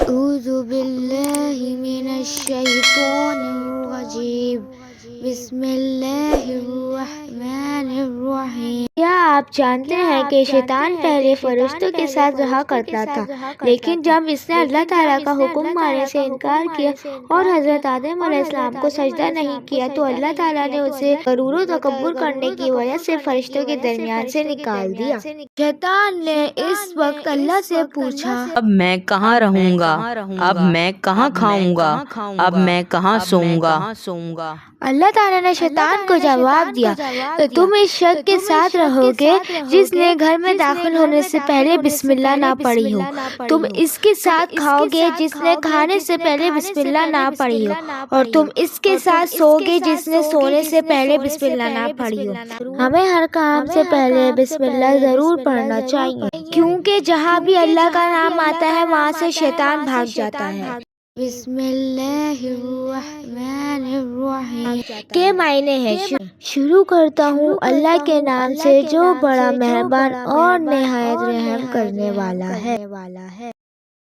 أعوذ بالله من الشيطان الرجيم بسم اللہ الرحمن الرحیم۔ کیا آپ جانتے ہیں کہ شیطان پہلے فرشتوں کے ساتھ رہا کرتا تھا، لیکن جب اس نے اللہ تعالیٰ کا حکم ماننے سے انکار کیا اور حضرت آدم علیہ السلام کو سجدہ نہیں کیا تو اللہ تعالیٰ نے اسے غرور و تکبر کرنے کی وجہ سے فرشتوں کے درمیان سے نکال دیا۔ شیطان نے اس وقت اللہ سے پوچھا، اب میں کہاں رہوں گا؟ اب میں کہاں کھاؤں گا؟ اب میں کہاں سوؤں گا؟ اللہ تعالیٰ نے شیطان کو جواب دیا، تم اس شخص کے ساتھ رہو گے جس نے گھر میں داخل ہونے سے پہلے بسم اللہ نہ پڑھی ہو، تم اس کے ساتھ کھاؤ گے جس نے کھانے سے پہلے بسم اللہ نہ پڑھی ہو، اور تم اس کے ساتھ سو گے جس نے سونے سے پہلے بسم اللہ نہ پڑھی ہو۔ ہمیں ہر کام سے پہلے بسم اللہ ضرور پڑھنا چاہیے، کیونکہ جہاں بھی اللہ کا نام آتا ہے وہاں سے شیطان بھاگ جاتا ہے۔ بسم اللہ الرحمن الرحیم کے معنی ہے شروع کرتا ہوں اللہ کے نام سے جو بڑا مہربان اور نہایت رحم کرنے والا ہے۔